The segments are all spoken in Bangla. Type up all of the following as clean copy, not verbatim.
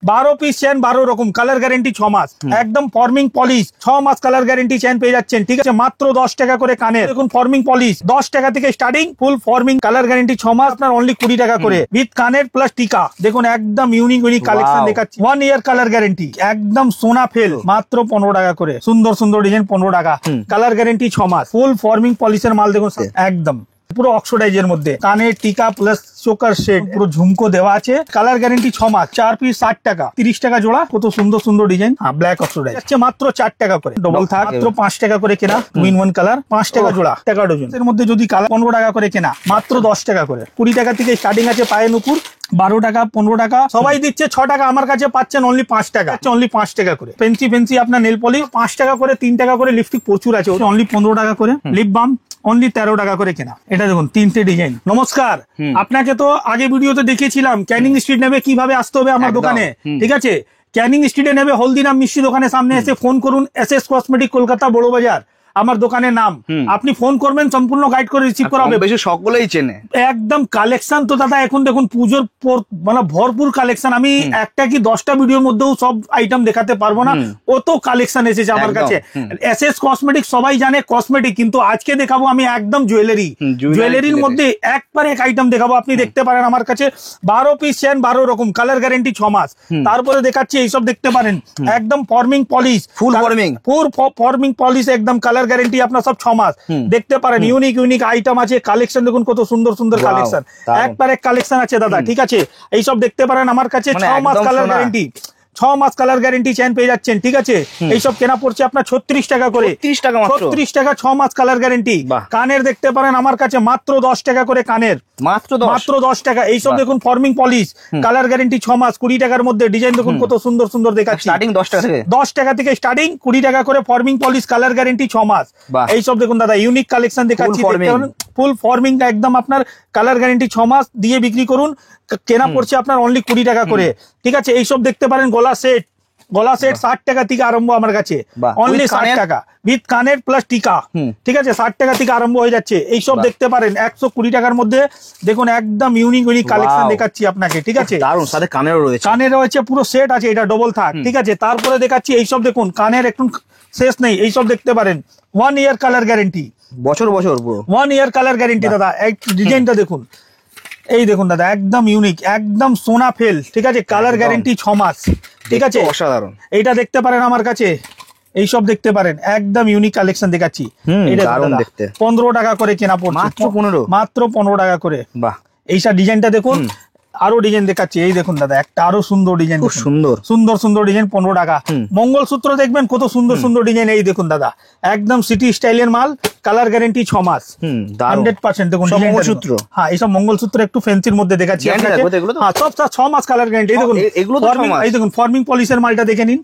12 পিস চেন 12 রকম কালার গ্যারেন্টি 6 মাস একদম ফর্মিং পলিশ 6 মাস কালার গ্যারেন্টি চেন পেয়ে যাচ্ছেন। ঠিক আছে, মাত্র 10 টাকা করে কানের দেখুন ফর্মিং পলিশ 10 টাকা থেকে স্টার্টিং, ফুল ফর্মিং কালার গ্যারেন্টি 6 মাস আপনার অনলি 20 টাকা করে উইথ কানের প্লাস টিকা। দেখুন একদম ইউনিক কালেকশন দেখাচ্ছি, 1 ইয়ার কালার গ্যারেন্টি একদম সোনা ফেল মাত্র 15 টাকা করে, সুন্দর সুন্দর ডিজাইন 15 টাকা, কালার গ্যারেন্টি 6 মাস, ফুল ফর্মিং পলিশের মাল দেখুন একদম পুরো অক্সিডাইজের মধ্যে, কানের টিকা প্লাস চোকার সেট পুরো ঝুমকো দেওয়া আছে, কালার গ্যারেন্টি 6 মাস, 4 পিস 60 টাকা, 30 টাকা জোড়া, কত সুন্দর সুন্দর ডিজাইন। ব্ল্যাক অক্সিডাইজ হচ্ছে মাত্র 4 টাকা করে, ডবল থাক মাত্র 5 টাকা করে কেনা, উইন 1 কালার 5 টাকা জোড়া, টাকা ডজন। এর মধ্যে যদি কালার 15 টাকা করে কেনা মাত্র 10 টাকা করে, 20 টাকা থেকে স্টার্টিং আছে পায়ে নুপুর, 12 টাকা 15 টাকা সবাই দিচ্ছে 6 টাকা, আমার কাছে পাচ্ছেন অনলি 5 টাকা, অনলি 5 টাকা করে। ফেন্সি আপনার নেল পলিশ 5 টাকা করে, 3 টাকা করে, লিপস্টিক প্রচুর আছে অনলি 15 টাকা করে, লিপ বাম অনলি 13 টাকা করে কেনা। এটা দেখুন 3টে ডিজাইন। নমস্কার, আপনাকে তো আগে ভিডিওতে দেখিয়েছিলাম ক্যানিং স্ট্রিট নেবে কিভাবে আসতে হবে আমার দোকানে। ঠিক আছে, ক্যানিং স্ট্রিটে নেবে হলদিরাম মিষ্টি দোকানের সামনে এসে ফোন করুন, এসএস কসমেটিক কলকাতা বড় বাজার আমার দোকানের নাম, আপনি ফোন করবেন সম্পূর্ণ গাইড করে রিসিভ করা হবে। বেশি সকলেই চেনে একদম কালেকশন তো দাদা এখন দেখুন পুজোর মানে ভরপুর কালেকশন, আমি একটা কি 10টা ভিডিওর মধ্যেও সব আইটেম দেখাতে পারবো না, অত কালেকশন এসেছে আমার কাছে। এসএস কসমেটিক সবাই জানে কসমেটিক, কিন্তু আজকে দেখাবো আমি একদম জুয়েলারির মধ্যে একবার এক আইটেম দেখাবো। আপনি দেখতে পারেন আমার কাছে 12 পিস চেন 12 রকম, কালার গ্যারেন্টি 6 মাস। তারপরে দেখাচ্ছি এইসব দেখতে পারেন একদম ফর্মিং পলিশ, ফুল ফর্মিং পলিশ একদম কালার গ্যারেন্টি আপনার সব 6 মাস। দেখতে পারেন ইউনিক আইটেম আছে, কালেকশন দেখুন কত সুন্দর সুন্দর কালেকশন, একবার এক কালেকশন আছে দাদা। ঠিক আছে, এইসব দেখতে পারেন আমার কাছে 6 মাস কালার গ্যারেন্টি, 6 মাস কালার গ্যারেন্টি চেন পেয়ে যাচ্ছেন। ঠিক আছে, এইসব কেনা পড়ছে আপনার 36 টাকা করে, 36 টাকা 6 মাস কালার গ্যারেন্টি। কানের দেখতে পারেন আমার কাছে মাত্র 10 টাকা করে কানের, মাত্র 10 টাকা। এইসব দেখুন ফর্মিং পলিশ কালার গ্যারেন্টি 6 মাস, 20 টাকার মধ্যে ডিজাইন দেখুন কত সুন্দর সুন্দর দেখাচ্ছি, স্টার্টিং 10 টাকা থেকে স্টার্টিং, 20 টাকা করে ফর্মিং পলিশ কালার গ্যারেন্টি 6 মাস। এইসব দেখুন দাদা ইউনিক কালেকশন দেখাচ্ছি, ফুল ফর্মিং একদম আপনার কালার গ্যারেন্টি 6 মাস দিয়ে বিক্রি করুন, কেনা পড়ছে আপনার অনলি 20 টাকা করে। ঠিক আছে, এইসব দেখতে পারেন গলা সেট 60 টাকা থেকে আরম্ভ আমার কাছে, অনলি 60 টাকা উইথ কানের প্লাস টিকা। ঠিক আছে, 60 টাকা থেকে আরম্ভ হয়ে যাচ্ছে। এইসব দেখতে পারেন 120 টাকার মধ্যে, দেখুন একদম ইউনিক কালেকশন দেখাচ্ছি আপনাকে। ঠিক আছে, দারুন, সাথে কানের রয়েছে পুরো সেট আছে, এটা ডবল থাক। ঠিক আছে, তারপরে দেখাচ্ছি এইসব দেখুন কানের একটু শেষ নেই, এইসব দেখতে পারেন 1 ইয়ার কালার গ্যারেন্টি, বছর পুরো 1 ইয়ার কালার গ্যারেন্টি দাদা। এই ডিজাইনটা দেখুন, এই দেখুন দাদা একদম ইউনিক একদম সোনা ফেল। ঠিক আছে, কালার গ্যারেন্টি 6 মাস। ঠিক আছে, অসাধারণ। এইটা দেখতে পারেন আমার কাছে, এইসব দেখতে পারেন একদম ইউনিক কালেকশন দেখাচ্ছি। এটা 15 টাকা করে কেনা পড়ছে, মাত্র 15 টাকা করে। বাহ, এইসব ডিজাইনটা দেখুন, আরো ডিজাইন দেখাচ্ছি। এই দেখুন দাদা একটা আরো সুন্দর ডিজাইন, সুন্দর ডিজাইন 15 টাকা। মঙ্গলসূত্র দেখবেন কত সুন্দর সুন্দর ডিজাইন, এই দেখুন দাদা একদম সিটি স্টাইলের মাল, কালার গ্যারেন্টি 6 মাস 100%। দেখুন মঙ্গলসূত্র, হ্যাঁ এইসব মঙ্গলসূত্র একটু ফ্যান্সির মধ্যে দেখাচ্ছি, সব 6 মাস কালার গ্যারেন্টি। এই দেখুন এই দেখুন ফর্মিং পলিশের মালটা দেখে নিন,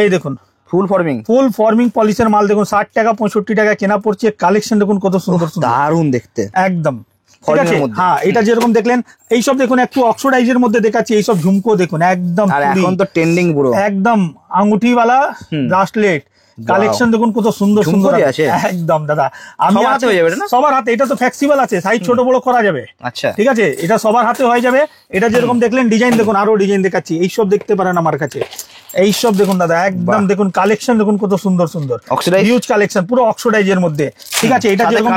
এই দেখুন ফুল ফর্মিং পলিশের মাল দেখুন 60 টাকা 65 টাকা কেনা পড়ছে, কালেকশন দেখুন কত সুন্দর দারুন দেখতে একদম। ঠিক আছে, হ্যাঁ এটা যেরকম দেখলেন এইসব দেখুন একটু অক্সিডাইজের মধ্যে দেখাচ্ছি, এইসব ঝুমকো দেখুন একদম এখন তো ট্রেন্ডিং পুরো একদম আঙুঠিওয়ালা ব্রাসলেট কালেকশন দেখুন কত সুন্দর সুন্দর আছে একদম দাদা। আমি সবার হাতে, এটা তো ফ্লেক্সিবল আছে, সাইজ ছোট বড় করা যাবে। আচ্ছা ঠিক আছে, এটা সবার হাতে হয়ে যাবে। এটা যেরকম দেখলেন ডিজাইন দেখুন, আরো ডিজাইন দেখাচ্ছি, এইসব দেখতে পারেন আমার কাছে। এইসব দেখুন দাদা একদম দেখুন কালেকশন দেখুন কত সুন্দর হিউজ কালেকশন পুরো অক্সিডাইজের মধ্যে। ঠিক আছে, এটা যেরকম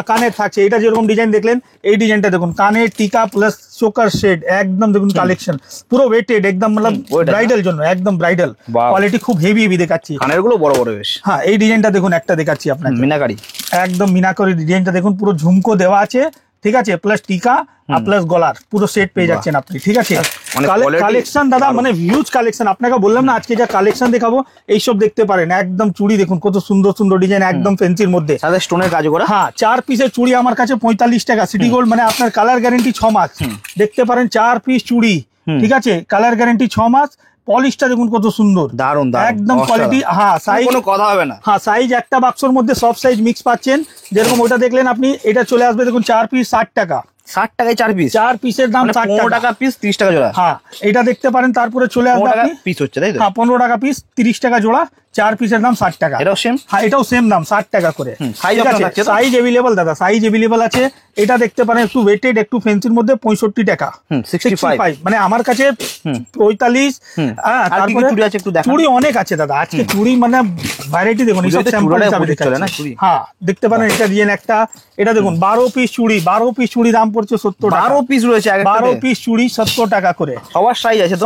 কানের থাকছে, এটা যেরকম ডিজাইন দেখলেন এই ডিজাইনটা দেখুন, কানের টিকা প্লাস চোকার শেড একদম দেখুন কালেকশন পুরো ওয়েটেড একদম, মানে ব্রাইডাল জন্য একদম ব্রাইডাল কোয়ালিটি, খুব হেভি দেখাচ্ছি। কানের গুলো বড় বড় বেশ। হ্যাঁ এই ডিজাইনটা দেখুন একটা দেখাচ্ছি আপনাকে, মিনাকারি একদম মিনাকারি ডিজাইনটা দেখুন, পুরো ঝুমকো দেওয়া আছে। ঠিক আছে, প্লাস টিকা আর প্লাস গলার পুরো সেট পেয়ে যাচ্ছেন আপনি। ঠিক আছে, কালেকশন দাদা মানে হিউজ কালেকশন। আপনাকে বললাম না আজকে যা কালেকশন দেখাবো, এইসব দেখতে পারেন একদম চুড়ি দেখুন কত সুন্দর ডিজাইন একদম ফ্যান্সির মধ্যে, সাথে স্টোনের কাজ করা। হ্যাঁ 4 পিসের চুড়ি আমার কাছে 45 টাকা, সিটি গোল্ড, মানে আপনার কালার গ্যারেন্টি 6 মাস। দেখতে পারেন 4 পিস চুড়ি। ঠিক আছে, কালার গ্যারেন্টি 6 মাস। পলিশটা দেখুন কত সুন্দর, দারুন একদম কোয়ালিটি। হ্যাঁ সাইজ কোনো কথা হবে না, হ্যাঁ সাইজ একটা বাক্সের মধ্যে সব সাইজ মিক্স পাচ্ছেন। যেরকম ওটা দেখলেন আপনি, এটা চলে আসবে দেখুন 4 পিস 60 টাকা, 60 টাকায় 4 পিস, 4 পিসের দাম 60 টাকা পিস, 30 টাকা জোড়া। হ্যাঁ এটা দেখতে পারেন। তারপরে চলে আসবে আপনি পিস হচ্ছে তাই তো, হ্যাঁ 15 টাকা পিস, 30 টাকা জোড়া। 4 পিসের দাম 60 টাকা। এটাও সেম? হ্যাঁ, এটাও সেম দাম 60 টাকা করে। সাইজ ঠিক আছে, থাকছে তো? সাইজ अवेलेबल দাদা, সাইজ अवेलेबल আছে। এটা দেখতে পারেন একটু ওয়েটেড, একটু ফেন্সির মধ্যে 65 টাকা। 65 মানে আমার কাছে 45। হ্যাঁ, আর কি কি তারপরে চুড়ি আছে একটু দেখান। চুড়ি অনেক আছে দাদা আজকে, চুড়ি মানে ভ্যারাইটি দেখুন, এইসব চুড়িতে স্যাম্পল চূড়াটা হিসাবে প্রচুর চলে না দেখাচ্ছি। চুড়ি? হ্যাঁ, দেখতে পারেন এটা ডিজাইন একটা, এটা দেখুন 12 পিস চুড়ি, 12 পিস চুড়ি দাম পড়ছে 70 টাকা। 12 পিস রয়েছে এক 12 পিস চুড়ি 70 টাকা করে। সবার সাইজ আছে তো?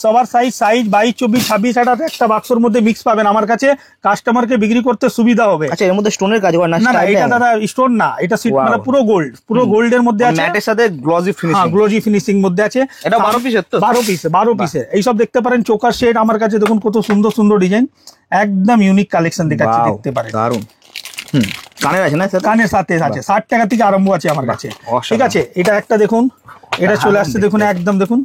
সবার সাইজ 22, 24, 26 একটা বাক্সের মধ্যে মিক্স পাবেন আমার কাছে, কাস্টমারকে বিক্রি করতে সুবিধা হবে। আচ্ছা, এর মধ্যে স্টোনের কাজ হয় না? না না, এটা দাদা স্টোন না, এটা মানে পুরো গোল্ড, পুরো গোল্ডের মধ্যে আছে, ম্যাটের সাথে গ্লজি ফিনিশিং। হ্যাঁ, গ্লোজি ফিনিশিং মধ্যে আছে। এটা 12 পিসের তো? 12 পিসের এইসব দেখতে পারেন। চোকার সেট আমার কাছে দেখুন কত সুন্দর সুন্দর ডিজাইন, একদম ইউনিক কালেকশন দেখাচ্ছি, দেখতে পারেন। দারুন। কানের আছে না স্যার? কানের সাথে আছে, 60 টাকা থেকে আরম্ভ আছে আমার কাছে। ঠিক আছে, এটা একটা দেখুন, এটা চলে আসছে দেখুন, একদম দেখুন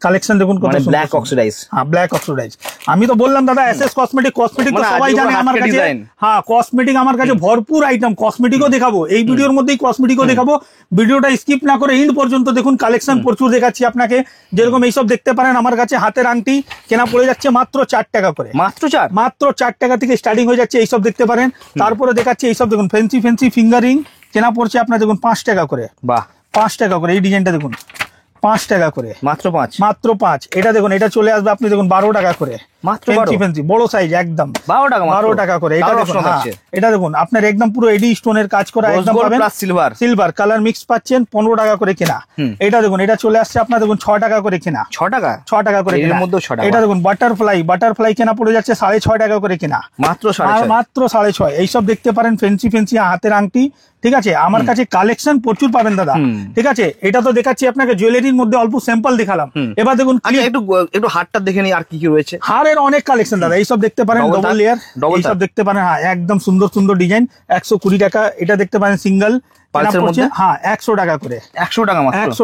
কালেকশন দেখুন কত সুন্দর। Black oxidise. হ্যাঁ, ব্ল্যাক অক্সিডাইজ। আমি তো বললাম দাদা এসএস কসমেটিক, কসমেটিক তো সবাই জানে আমার কাছে। হ্যাঁ, কসমেটিক আমার কাছে ভরপুর আইটেম, কসমেটিকও দেখাবো এই ভিডিওর মধ্যেই, কসমেটিকও দেখাবো। ভিডিওটা স্কিপ না করে এন্ড পর্যন্ত দেখুন, কালেকশন প্রচুর দেখাচ্ছি আপনাকে। যেরকম এইসব দেখতে পারেন আমার কাছে, হাতের আংটি কেনা পড়ে যাচ্ছে মাত্র 4 টাকা করে। মাত্র 4 টাকা থেকে স্টার্টিং হয়ে যাচ্ছে, এইসব দেখতে পারেন। তারপরে দেখাচ্ছি এইসব দেখুন, ফ্যান্সি ফ্যান্সি ফিঙ্গারিং কেনা পড়ছে আপনার দেখুন 5 টাকা করে। বাহ, 5 টাকা করে। এই ডিজাইনটা দেখুন 5 টাকা করে, মাত্র 5। মাত্র 5। এটা দেখুন, এটা চলে আসবে আপনি দেখুন 12 টাকা করে। মাত্র 12? বড় সাইজ একদম 12 টাকা করে। এটা দেখুন, এটা দেখুন আপনার একদম পুরো এডি স্টোনের কাজ করা, একদম পাবেন সিলভার কালার মিক্স পাচ্ছেন, 15 টাকা করে কেনা। এটা দেখুন, এটা চলে আসছে আপনার দেখুন 6 টাকা করে কেনা। 6 টাকা করে কেনা। এটা দেখুন বাটারফ্লাই কেনা পড়ে যাচ্ছে 6.5 টাকা করে কেনা। মাত্র 6.5। এইসব দেখতে পারেন, ফেন্সি ফেন্সি হাতের আংটি। ঠিক আছে, আমার কাছে কালেকশন প্রচুর পাবেন দাদা। ঠিক আছে, এটা তো দেখাচ্ছি আপনাকে জুয়েলারির মধ্যে, অল্প স্যাম্পল দেখালাম। এবার দেখুন একটু হারটা দেখে নি, আর কি কি রয়েছে। হারের অনেক কালেকশন দাদা, এইসব দেখতে পারেন, ডবল লেয়ার এইসব দেখতে পারেন। হ্যাঁ, একদম সুন্দর সুন্দর ডিজাইন, 120 টাকা। এটা দেখতে পারেন সিঙ্গেল, হ্যাঁ 100 টাকা করে। 100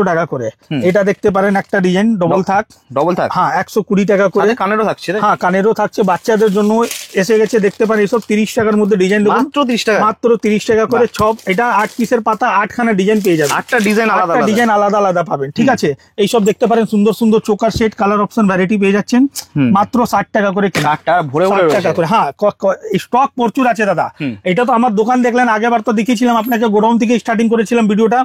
টাকা করে। এটা দেখতে পারেন একটা ডিজাইন ডবল থাক। হ্যাঁ, 120 টাকা করে। কানেরও থাকছে? হ্যাঁ, কানেরও থাকছে, বাচ্চাদের জন্য এসে গেছে দেখতে পারেন। এসব 30 টাকার মধ্যে ডিজাইন দেখুন, মাত্র 30 টাকা করে। সব এটা 8 পিসের পাতা, 8খানা ডিজাইন পেয়ে যাবেন। 8টা ডিজাইন আলাদা আলাদা পাবেন। ঠিক আছে, এইসব দেখতে পারেন সুন্দর সুন্দর choker set, colour option variety পেয়ে যাচ্ছেন মাত্র 60 টাকা করে। 60 টাকা করে। হ্যাঁ, স্টক প্রচুর আছে দাদা। এটা তো আমার দোকান দেখলেন, আগেবার তো দেখিয়েছিলাম আপনাকে, গোডাউন থেকে স্টার্টিং করেছিলাম ভিডিওটা।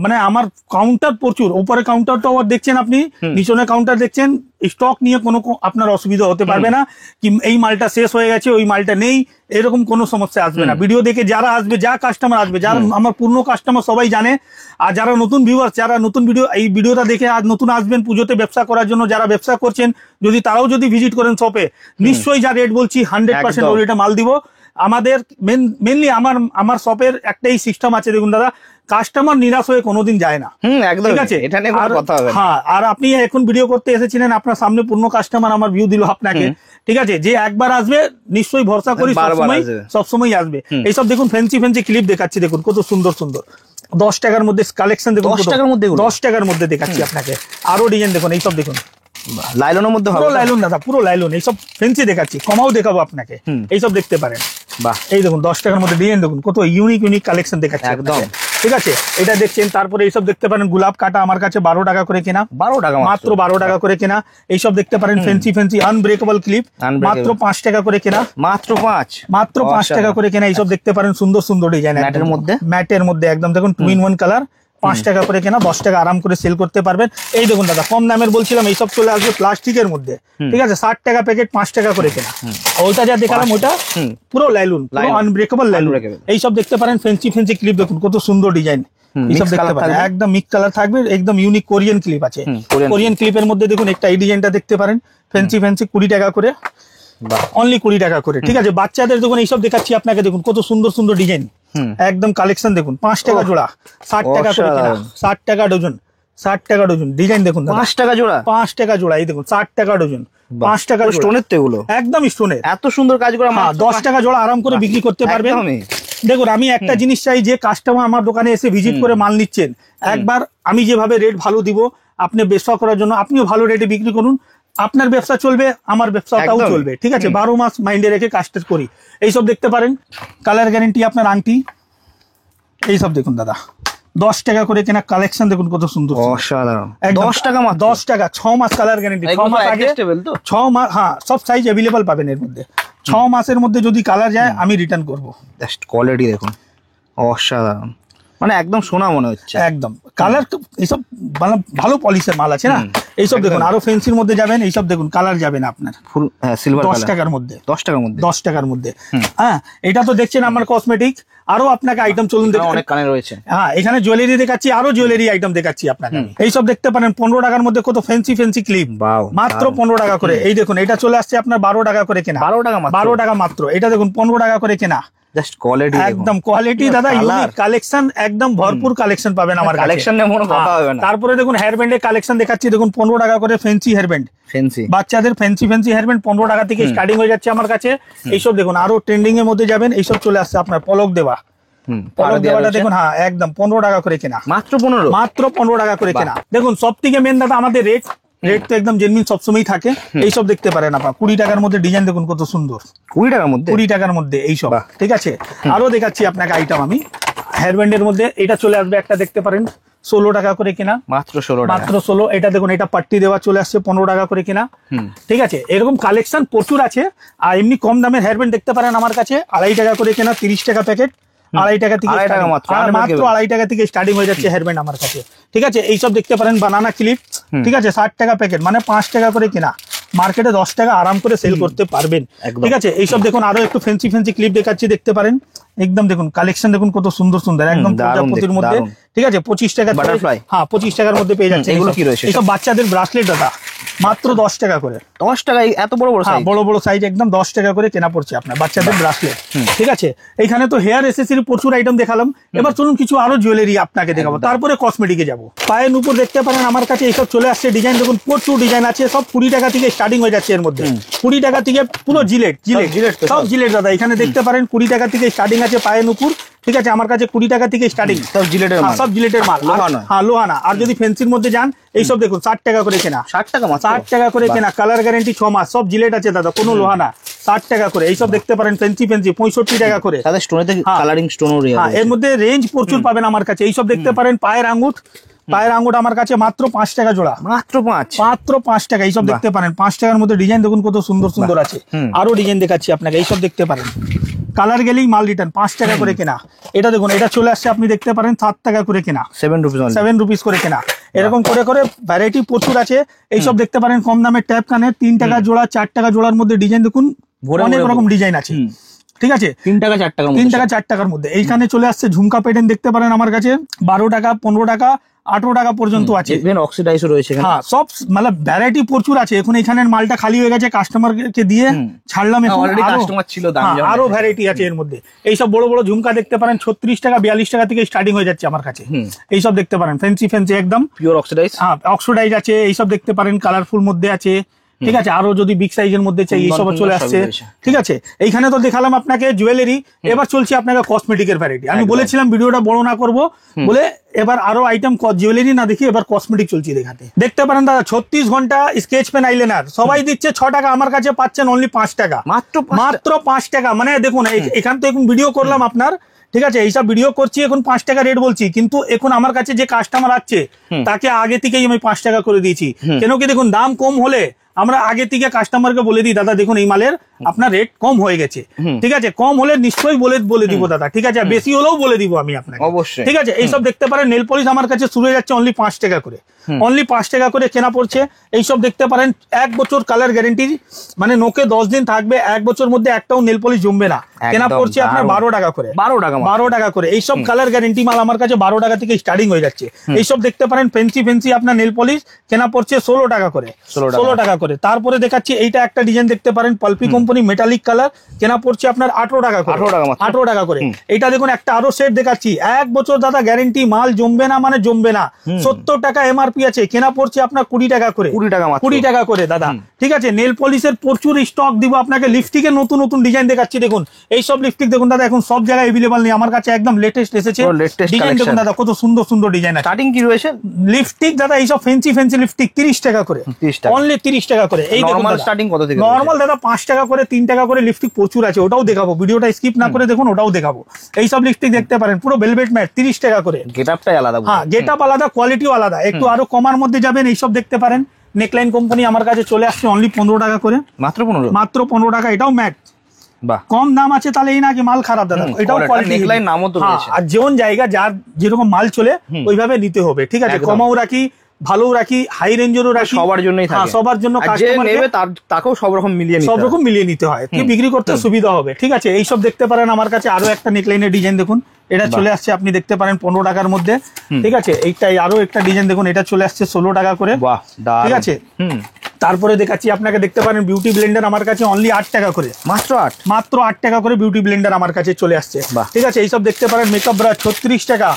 মানে আমার কাউন্টার প্রচুর, উপরে কাউন্টারটা দেখছেন আপনি, নিচনে কাউন্টার দেখছেন। স্টক নিয়ে কোনো আপনার অসুবিধা হতে পারবে না, কি এই মালটা শেষ হয়ে গেছে, ওই মালটা নেই, এরকম কোনো সমস্যা আসবে না। ভিডিও দেখে যারা আসবে, যা কাস্টমার আসবে, যারা আমার পূর্ণ কাস্টমার সবাই জানে। আর যারা নতুন ভিউয়ার, যারা নতুন এই ভিডিওটা দেখে আজ নতুন আসবেন পুজোতে ব্যবসা করার জন্য, যারা ব্যবসা করছেন, যদি তারাও যদি ভিজিট করেন শপে, নিশ্চয়ই যা রেট বলছি 100% ওই রেটে মাল দিব। আমাদের মেনলি আমার শপের একটাই সিস্টেম আছে দেখুন দাদা, কাস্টমার নিরাশ হয়ে কোনোদিন যায় না। ঠিক আছে, হ্যাঁ। আর আপনি এখন ভিডিও করতে এসেছিলেন, আপনার সামনে পূর্ণ কাস্টমার আমার ভিউ দিল আপনাকে। ঠিক আছে, যে একবার আসবে নিশ্চয়ই ভরসা করি সবসময় আসবে। এইসব দেখুন ফ্যান্সি ফ্যান্সি ক্লিপ দেখাচ্ছি, দেখুন কত সুন্দর সুন্দর 10 টাকার মধ্যে কালেকশন দেখুন। 10 টাকার মধ্যে দেখাচ্ছি আপনাকে। আরো ডিজাইন দেখুন, এইসব দেখুন লাইলনের মধ্যে, পুরো লাইলন দাদা, পুরো লাইলন। এইসব ফ্যান্সি দেখাচ্ছি, কমাও দেখাবো আপনাকে। এইসব দেখতে পারেন। এই দেখুন 10 টাকার মধ্যে ডিজাইন দেখুন, কত ইউনিক কালেকশন দেখাচ্ছি একদম। ঠিক আছে, এটা দেখছেন। তারপরে এইসব দেখতে পারেন গোলাপ কাটা, আমার কাছে 12 টাকা করে কেনা। 12 টাকা, মাত্র 12 টাকা করে কেনা। এইসব দেখতে পারেন ফ্যান্সি আনব্রেকেবল ক্লিপ, মাত্র 5 টাকা করে কেনা। মাত্র 5 টাকা করে কেনা। এইসব দেখতে পারেন সুন্দর সুন্দর ডিজাইন ম্যাটের মধ্যে একদম দেখুন, 2 in 1 কালার, 5 টাকা করে কেনা, 10 টাকা আরাম করে সেল করতে পারবেন। এই দেখুন দাদা, কম দামের বলছিলাম, এইসব চলে আসবে প্লাস্টিকের মধ্যে। ঠিক আছে, 60 টাকা প্যাকেট, 5 টাকা করে কেনা। ওইটা যা দেখালাম ওটা পুরো লাইলুন, আনব্রেকেবল লাইলুন। এইসব দেখতে পারেন ফ্যান্সি ক্লিপ, দেখুন কত সুন্দর ডিজাইন। এইসব দেখতে পারেন, একদম মিক্স কালার থাকবে, একদম ইউনিক কোরিয়ান ক্লিপ আছে। কোরিয়ান ক্লিপের মধ্যে দেখুন একটা এই ডিজাইনটা দেখতে পারেন, ফ্যান্সি 20 টাকা করে, অনলি 20 টাকা করে। ঠিক আছে, বাচ্চাদের দেখুন এইসব দেখাচ্ছি আপনাকে, দেখুন কত সুন্দর সুন্দর ডিজাইন, একদম কালেকশন দেখুন। 5 টাকা জোড়া, 60 টাকা করে কেনা, 60 টাকা ডজন, 60 টাকা ডজন। ডিজাইন দেখুন 5 টাকা জোড়া, 5 টাকা জোড়া। এই দেখুন 60 টাকা ডজন, 5 টাকা স্টোনের তো এগুলো, একদম স্টোনের, এত সুন্দর কাজ করা। 10 টাকা জোড়া আরাম করে বিক্রি করতে পারবেন। দেখুন, আমি একটা জিনিস চাই, যে কাস্টমার আমার দোকানে এসে ভিজিট করে মাল নিচ্ছেন, একবার আমি যেভাবে রেট ভালো দিব, আপনি ব্যবসা করার জন্য আপনিও ভালো রেটে বিক্রি করুন। আপনার ব্যবসা চলবে, আমার ব্যবসাটাও চলবে। ঠিক আছে, 12 মাস মাইন্ডে রেখে কাজটা করি। এইসব দেখতে পারেন, কালার গ্যারেন্টি আপনার আংটি। এইসব দেখুন দাদা, 10 টাকা করে কেনা কালেকশন দেখুন কত সুন্দর অসাধারণ। একদম 10 টাকা মাত্র। 10 টাকা 6 মাস কালার গ্যারেন্টি 6 মাস আগে তো 6 মাস, হ্যাঁ সব সাইজ अवेलेबल পাবেন এর মধ্যে। 6 মাসের মধ্যে যদি কালার যায় আমি রিটার্ন করব। জাস্ট কোয়ালিটি দেখুন অসাধারণ, মানে একদম সোনা মনে হচ্ছে। একদম কালার এইসব মানে ভালো পলিশের মাল আছে না, এইসব দেখুন। আরো ফেন্সির মধ্যে যাবেন, এইসব দেখুন কালার যাবে না আপনার ফুল সিলভার 10 টাকার মধ্যে। 10 টাকার মধ্যে 10 টাকার মধ্যে। হ্যাঁ এটা তো দেখছেন আমার কসমেটিক। আরো আপনাকে আইটেম চলুন দেখুন, অনেক কানে রয়েছে। হ্যাঁ এখানে জুয়েলারি দেখাচ্ছি, আরো জুয়েলারি আইটেম দেখাচ্ছি আপনাকে। এইসব দেখতে পারেন 15 টাকার মধ্যে কত ফ্যান্সি ফ্যান্সি ক্লিপ, মাত্র 15 টাকা করে। এই দেখুন এটা চলে আসছে আপনার 12 টাকা করে কেনা। 12 টাকা মাত্র। 12 টাকা মাত্র। এটা দেখুন 15 টাকা করে কেনা। জাস্ট কোয়ালিটি একদম কোয়ালিটি দাদা, ইউনিক কালেকশন, একদম ভরপুর কালেকশন পাবেন আমার কাছে। কালেকশন নিয়ে কোনো কথা হবে না। তারপরে দেখুন হেয়ার ব্যান্ডের কালেকশন দেখাচ্ছি, দেখুন 15 টাকা করে ফ্যান্সি হেয়ার ব্যান্ড। ফ্যান্সি বাচ্চাদের ফ্যান্সি ফ্যান্সি হেয়ার ব্যান্ড 15 টাকা থেকে স্টার্টিং হয়ে যাচ্ছে আমার কাছে। এইসব দেখুন আরো ট্রেন্ডিং এর মধ্যে যাবেন, এইসব চলে আসছে আপনার পলক দেওয়া। পলক দেওয়াটা দেখুন, হ্যাঁ একদম 15 টাকা করে কেনা। মাত্র 15? মাত্র 15 টাকা করে কেনা। দেখুন সব থেকে মেন দাদা আমাদের রেট তো একদম জেনুইন সবসময় থাকে। এইসব দেখতে পারেন আপনার 20 টাকার মধ্যে ডিজাইন দেখুন কত সুন্দর। 20 টাকার মধ্যে? 20 টাকার মধ্যে এইসব, ঠিক আছে। আরো দেখাচ্ছি আপনাকে আইটেম আমি হেয়ার ব্যান্ডের মধ্যে। এটা চলে আসবে একটা, দেখতে পারেন 16 টাকা করে কেনা। মাত্র 16 টাকা? মাত্র 16। এটা দেখুন এটা পাট্টি দেওয়া চলে আসছে 15 টাকা করে কেনা। ঠিক আছে, এরকম কালেকশন প্রচুর আছে। আর এমনি কম দামের হেয়ার ব্যান্ড দেখতে পারেন আমার কাছে 2.5 টাকা করে কেনা, 30 টাকা প্যাকেট। 2.5 টাকা থেকে মাত্র 2.5 টাকা থেকে স্টার্টিং হয়ে যাচ্ছে হেয়ার ব্যান্ড আমার কাছে। ঠিক আছে, এইসব দেখতে পারেন বানানা ক্লিপ, ঠিক আছে 60 টাকা প্যাকেট, মানে 5 টাকা করে কেনা। মার্কেটে 10 টাকা আরাম করে সেল করতে পারবেন। ঠিক আছে, এইসব দেখুন আরো একটু ফ্যান্সি ফ্যান্সি ক্লিপ দেখাচ্ছি, দেখতে পারেন। একদম দেখুন কালেকশন দেখুন কত সুন্দর সুন্দর, একদম প্রজাপতির মধ্যে। ঠিক আছে 25 টাকা, হ্যাঁ 25 টাকার মধ্যে পেয়ে যাচ্ছে। এগুলো কি রয়েছে? এইসব বাচ্চাদের ব্রাসলেট দাদা, মাত্র 10 টাকা করে। 10 টাকায় এত বড় বড় সাইজ? বড় বড় সাইজ একদম 10 টাকা করে কেনা পড়ছে আপনার বাচ্চাদের ব্রাসলেট। ঠিক আছে, এখানে তো হেয়ার এসেসরি প্রচুর আইটেম দেখালাম। এবার চলুন কিছু আরো জুয়েলারি আপনাকে দেখাবো, তারপরে কসমেটিকে যাবো। পায়ের উপর দেখতে পারেন আমার কাছে এইসব চলে আসছে ডিজাইন, দেখুন প্রচুর ডিজাইন আছে। সব 20 টাকা থেকে স্টার্টিং হয়ে যাচ্ছে এর মধ্যে। 20 টাকা থেকে পুরো জিলেট সব জিলেট দাদা। এখানে দেখতে পারেন 20 টাকা থেকে স্টার্টিং আছে পায়ের উপর। ঠিক আছে, আমার কাছে 20 টাকা থেকে স্টার্টিং, সব জিলেটের মাল, সব জিলেটের মাল। হ্যাঁ লোহানা। আর যদি ফেন্সির মধ্যে যান, এইসব দেখুন 60 টাকা করে কেনা। 60 টাকা? 60 টাকা করে কেনা, কালার গ্যারেন্টি 6 মাস, সব জিলেট আছে দাদা, কোনো লোহানা। 60 টাকা করে। এইসব দেখতে পারেন ফেন্সি ফেন্সি 65 টাকা করে। তাদের স্টোনেতে কালারিং স্টোনও রয়েছে। হ্যাঁ এর মধ্যে রেঞ্জ প্রচুর পাবেন আমার কাছে। এইসব দেখতে পারেন পায়ের আঙ্গুঠ, পায়ের আঙ্গুঠ আমার কাছে মাত্র 5 টাকা জোড়া। মাত্র 5? মাত্র 5 টাকা। এইসব দেখতে পারেন 5 টাকার মধ্যে ডিজাইন দেখুন কত সুন্দর সুন্দর আছে। আরো ডিজাইন দেখাচ্ছি আপনাকে, এইসব দেখতে পারেন। কালার গেলেই মাল রিটার্ন, 5 টাকা করে কেনা। এটা দেখুন এটা চলে আসছে, আপনি দেখতে পারেন 7 টাকা করে কেনা, 7 রুপিস করে কেনা। এরকম করে করে ভ্যারাইটি প্রচুর আছে। এইসব দেখতে পারেন কম দামের ট্যাপ কানের 3 টাকা জোড়া, 4 টাকা জোড়ার মধ্যে ডিজাইন দেখুন অনেক রকম ডিজাইন আছে। ঠিক আছে 3 টাকা 4 টাকা, 3 টাকা 4 টাকার মধ্যে। এইখানে চলে আসছে ঝুমকা প্যাটার্ন দেখতে পারেন আমার কাছে 12 টাকা, 15 টাকা, 18 টাকা পর্যন্ত আছে। অক্সিডাইজও রয়েছে। হ্যাঁ সব মানে ভ্যারাইটি প্রচুর আছে। এখন এখানের মালটা খালি হয়ে গেছে, কাস্টমারকে দিয়ে ছাড়লাম। আরো ভ্যারাইটি আছে এর মধ্যে। এইসব বড় বড় ঝুমকা দেখতে পারেন 36 টাকা, 42 টাকা থেকে স্টার্টিং হয়ে যাচ্ছে আমার কাছে। এইসব দেখতে পারেন ফ্যান্সি ফ্যান্সি একদম পিওর অক্সিডাইজ। হ্যাঁ অক্সিডাইজ আছে। এইসব দেখতে পারেন কালারফুল মধ্যে আছে। ঠিক আছে, আরো যদি বিগ সাইজের মধ্যে চাই এইসব চলে আসছে। ঠিক আছে, এইখানে তো দেখালাম আপনাকে জুয়েলারি। এবার চলছে আপনাকে কসমেটিকের ভ্যারাইটি। আমি বলেছিলাম ভিডিওটা বড় না করব বলে, এবার আরো আইটেম জুয়েলারি না দেখি এবার কসমেটিক চলছে দেখাতে। দেখতে পারেন দাদা 36 ঘন্টা স্কেচ পেন আইলাইনার সবাই দিচ্ছে 6 টাকা, আমার কাছে পাচ্ছেন অনলি 5 টাকা। মাত্র 5 টাকা। মানে দেখুন এখান তো এখন ভিডিও করলাম আপনার, ঠিক আছে এইসব ভিডিও করছি, এখন 5 টাকা রেট বলছি, কিন্তু এখন আমার কাছে যে কাস্টমার আছে তাকে আগে থেকেই আমি 5 টাকা করে দিয়েছি। কেন কি দেখুন দাম কম হলে আমরা আগে থেকে কাস্টমারকে বলে দিই, দাদা দেখুন এই মালের আপনার রেট কম হয়ে গেছে। ঠিক আছে, কম হলে নিশ্চয়ই বলে দিব দাদা। ঠিক আছে, বেশি হলেও বলে দিব আমি আপনাকে অবশ্যই। ঠিক আছে, এইসব দেখতে পারেন নেল পলিশ আমার কাছে শুরু হয়ে যাচ্ছে অনলি 5 টাকা করে। অনলি 5 টাকা করে কেনা পড়ছে। এইসব দেখতে পারেন 1 বছর কালার গ্যারেন্টি, মানে নোকে 10 দিন থাকবে, 1 বছর মধ্যে একটাও নেল পলিশ জমবে না। কেনা পড়ছে আপনার 12 টাকা করে। 12 টাকা করে। এইসব কালার গ্যারেন্টি মাল আমার কাছে 12 টাকা থেকে স্টার্টিং হয়ে যাচ্ছে। এইসব দেখতে পারেন ফেন্সি ফেন্সি আপনার নেল পলিশ কেনা পড়ছে 16 টাকা করে। 16 টাকা করে। তারপরে দেখাচ্ছি এইটা একটা ডিজাইন দেখতে পারেন পালপি কোম্পানি মেটালিক কালার, কেনা পড়ছে আপনার 18 টাকা করে। 18 টাকা করে। এইটা দেখুন একটা আরো সেট দেখাচ্ছি, 1 বছর দাদা গ্যারেন্টি, মাল জমবে না মানে জমবে না। 70 টাকা এমআরপি আছে, কেনা পড়ছে আপনার 20 টাকা করে। 20 টাকা করে দাদা। ঠিক আছে, নেল পলিশের প্রচুর স্টক দিব আপনাকে। লিপস্টিকের নতুন নতুন ডিজাইন দেখাচ্ছি, দেখুন এইসব লিপস্টিক দেখুন দাদা এখন সব জায়গায় अवेलेबल নেই, আমার কাছে একদম লেটেস্ট এসেছে ডিজাইন। দেখুন দাদা কত সুন্দর সুন্দর ডিজাইন আছে। স্টার্টিং কি রয়েছে লিপস্টিক দাদা? এইসব ফ্যান্সি ফ্যান্সি লিপস্টিক 30 টাকা করে, অনলি 30 টাকা করে। এই নরমাল স্টার্টিং কত থেকে? নরমাল দাদা 5 টাকা করে করে 3 টাকা করে লিপস্টিক প্রচুর আছে, ওটাও দেখাবো, ভিডিওটা স্কিপ না করে দেখুন, ওটাও দেখাবো। এইসব লিপস্টিক দেখতে পারেন পুরো ভেলভেট ম্যাট 30 টাকা করে। গেটআপটাই আলাদা। হ্যাঁ গেটআপ আলাদা, কোয়ালিটিও আলাদা। একটু আরো কমার মধ্যে যাবেন, এইসব দেখতে পারেন। নেকলাইন কোম্পানি আমার কাছে চলে আসছে অনলি 15 টাকা করে, মাত্র 15 টাকা। এটাও ম্যাট, কম দাম আছে তাহলে এই না কি মাল খারাপ দাদা, এটাও কোয়ালিটি। নেকলাইন নামও তো রয়েছে। আর যেমন জায়গা যার যেরকম মাল চলে ওইভাবে নিতে হবে, ঠিক আছে। কমাও রাখি, ভালোও রাখি, হাই রেঞ্জেরও রাখি, সবার জন্যই থাকে। সবার জন্য কাস্টমার নেবে তাকেও সব রকম মিলিয়ে নিতে হয়, কি বিক্রি করতে সুবিধা হবে, ঠিক আছে। এইসব দেখতে পারেন আমার কাছে। আরো একটা নেকলাইনের ডিজাইন দেখুন, এটা চলে আসছে, আপনি দেখতে পারেন 15 টাকার মধ্যে, ঠিক আছে। এইটাই আরো একটা ডিজাইন দেখুন, এটা চলে আসছে 16 টাকা করে, ঠিক আছে। তারপরে দেখাচ্ছি আপনাকে, দেখতে পারেন বিউটি ব্লেন্ডার আমার কাছে অনলি 8 টাকা করে, মাত্র 8 টাকা করে বিউটি ব্লেন্ডার আমার কাছে চলে আসছে, ঠিক আছে। এইসব দেখতে পারেন মেকআপ ব্রাশ 36 টাকা,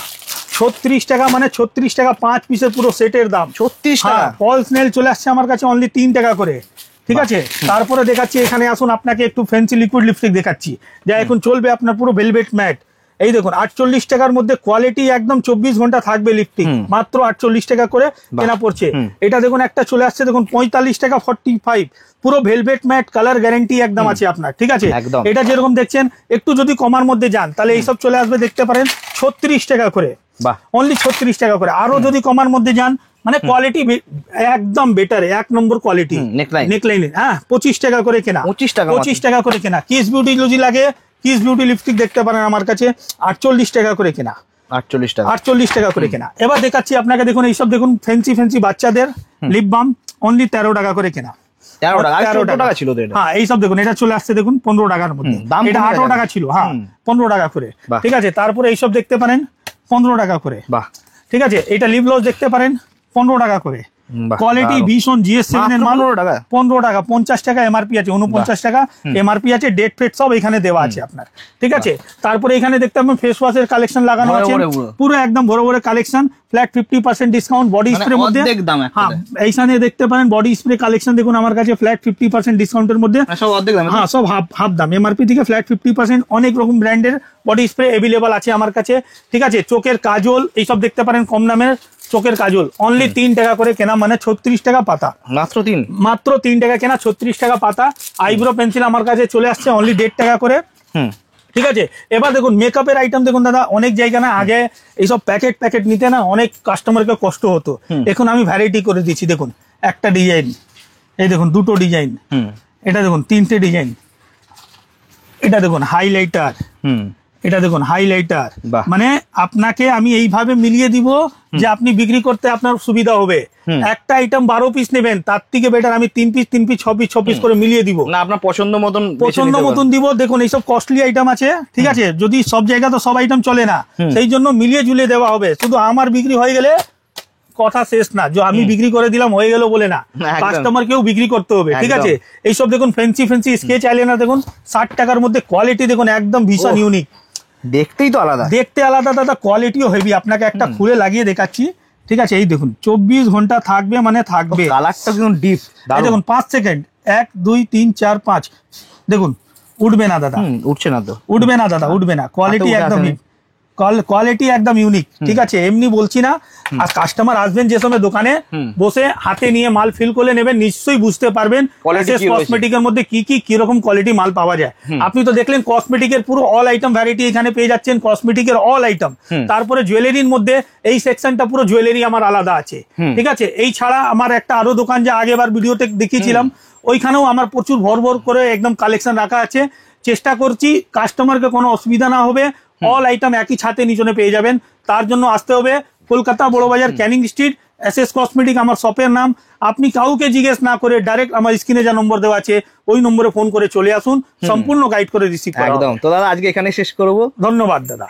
36 টাকা মানে 36 টাকা 5 পিসের পুরো সেটের দাম 36 টাকা। ফলস নেল চলে আসছে আমার কাছে অনলি 3 টাকা করে, ঠিক আছে। তারপরে দেখাচ্ছি, এখানে আসুন আপনাকে একটু ফ্যান্সি লিকুইড লিপস্টিক দেখাচ্ছি, যা এখন চলবে আপনার পুরো ভেলভেট ম্যাট। এই দেখুন 48 টাকার মধ্যে কোয়ালিটি একদম 24 ঘন্টা থাকবে লিপস্টিক, মাত্র 48 টাকা করে কেনা পড়ছে। এটা দেখুন একটা চলে আসছে দেখুন 45 টাকা 45, পুরো ভেলভেট ম্যাট, কালার গ্যারান্টি একদম আছে আপনার, ঠিক আছে। এটা যেরকম দেখছেন, একটু যদি কমার মধ্যে যান তাহলে এইসব চলে আসবে, দেখতে পারেন 36 টাকা করে, অনলি 36 টাকা করে। আরো যদি কমার মধ্যে যান, মানে কোয়ালিটি একদম বেটার, 1 নম্বর কোয়ালিটি নেকলাইন। হ্যাঁ 25 টাকা করে কেনা, 25 টাকা করে কেনা। কিস বিউটি যদি লাগে, কিস বিউটি লিপস্টিক দেখতে পারেন আমার কাছে 48 টাকা করে কেনা, 48 টাকা করে কেনা। এবার দেখাচ্ছি আপনাকে, দেখুন এইসব দেখুন ফ্যান্সি বাচ্চাদের লিপ বাম অনলি 13 টাকা করে কেনা, 13 টাকা ছিল। হ্যাঁ এইসব দেখুন, এটা চলে আসছে দেখুন 15 টাকার মধ্যে, এটা 18 টাকা ছিল, হ্যাঁ 15 টাকা করে, ঠিক আছে। তারপরে এইসব দেখতে পারেন 15 টাকা করে, ঠিক আছে। এটা লিপ গ্লস দেখতে পারেন 15 টাকা করে, কোয়ালিটি ভীষণ, GS7 এর মাল 15 টাকা, 50 টাকা এমআরপি আছে, 49 টাকা এমআরপি আছে, ডেট ফেট সব এখানে দেওয়া আছে আপনার, ঠিক আছে। তারপরে এখানে দেখতে পাবেন ফেস ওয়াশের কালেকশন লাগানো আছে, পুরো একদম ভরে ভরে collection, flat 50% discount body spray মধ্যে। হ্যাঁ এইখানে দেখতে পারেন বডি স্প্রে কালেকশন দেখুন আমার কাছে ফ্ল্যাট 50% ডিসকাউন্টের মধ্যে, হ্যাঁ সব হাফ দাম, এমআরপি থেকে ফ্ল্যাট 50%। অনেক রকম ব্র্যান্ডের বডি স্প্রে অ্যাভেলেবল আছে আমার কাছে, ঠিক আছে। চোখের কাজল এইসব দেখতে পারেন কম দামের চোখের কাজল অনলি 3 টাকা করে কেনা, মানে 36 টাকা পাতা, মাত্র 3 টাকা কেনা, 36 টাকা পাতা। আইব্রো পেন্সিল আমার কাছে চলে আসছে অনলি 1.5 টাকা করে, ঠিক আছে। এবার দেখুন মেকআপের আইটেম দেখুন দাদা, অনেক জায়গা না আগে এইসব প্যাকেট নিতে না অনেক কাস্টমারকে কষ্ট হতো, এখন আমি ভ্যারাইটি করে দিচ্ছি। দেখুন একটা ডিজাইন, এই দেখুন দুটো ডিজাইন, এটা দেখুন 3টে ডিজাইন, এটা দেখুন হাইলাইটার, এটা দেখুন হাইলাইটার, মানে আপনাকে আমি এইভাবে মিলিয়ে দিব যে আপনি বিক্রি করতে আপনার সুবিধা হবে। একটা আইটেম 12 পিস নেবেন, তার থেকে বেটার আমি 3 পিস 6 পিস করে মিলিয়ে দিব, না আপনার পছন্দ মতন দিব। দেখুন এইসব কস্টলি আইটেম আছে, ঠিক আছে। যদি সব জায়গা তো সব আইটেম চলে না, সেই জন্য মিলিয়ে ঝুলিয়ে দেওয়া হবে। শুধু আমার বিক্রি হয়ে গেলে কথা শেষ না, যে আমি বিক্রি করে দিলাম হয়ে গেল বলে না, কাস্টমার কেউ বিক্রি করতে হবে, ঠিক আছে। এইসব দেখুন ফ্যান্সি স্কেচ আইলাইনার দেখুন 60 টাকার মধ্যে, কোয়ালিটি দেখুন একদম ভীষণ ইউনিক, দেখতে আলাদা দাদা, কোয়ালিটিও হেভি। আপনাকে একটা খুলে লাগিয়ে দেখাচ্ছি, ঠিক আছে। এই দেখুন 24 ঘন্টা থাকবে, মানে থাকবে, কালারটা কিন্তু ডিপ। দেখুন 5 সেকেন্ড, 1 2 3 4 5, দেখুন উঠবে না দাদা, উঠবে না, কোয়ালিটি একদম ইউনিক, ঠিক আছে। এমনি বলছি না, আর কাস্টমার আসবেন যে সময় দোকানে বসে হাতে নিয়ে মাল ফিল করে নেবেন, নিশ্চয়ই বুঝতে পারবেন কসমেটিকের মধ্যে কি রকম কোয়ালিটি মাল পাওয়া যায়। আপনি তো দেখলেন কসমেটিকের পুরো অল আইটেম ভ্যারাইটি এখানে পেয়ে যাচ্ছেন, কসমেটিকের অল আইটেম। তারপরে জুয়েলারির মধ্যে এই সেকশনটা পুরো জুয়েলারি আমার আলাদা আছে, ঠিক আছে। এই ছাড়া আমার একটা আরো দোকান, যে আগেবার ভিডিওতে দেখিয়েছিলাম, ওইখানেও আমার প্রচুর ভর করে একদম কালেকশন রাখা আছে। চেষ্টা করছি কাস্টমারকে কোনো অসুবিধা না হবে, অল আইটেম একই ছাতে নিচনে পেয়ে যাবেন। তার জন্য আসতে হবে Kolkata Burrabazar Canning Street, SS cosmetic আমার শপের নাম। আপনি কাউকে জিজ্ঞেস না করে ডাইরেক্ট আমার স্ক্রিনে যা নম্বর দেওয়া আছে ওই নম্বরে ফোন করে চলে আসুন, সম্পূর্ণ গাইড করে রিসিভ করা। একদম। তো দাদা আজকে এখানে শেষ করব, ধন্যবাদ দাদা।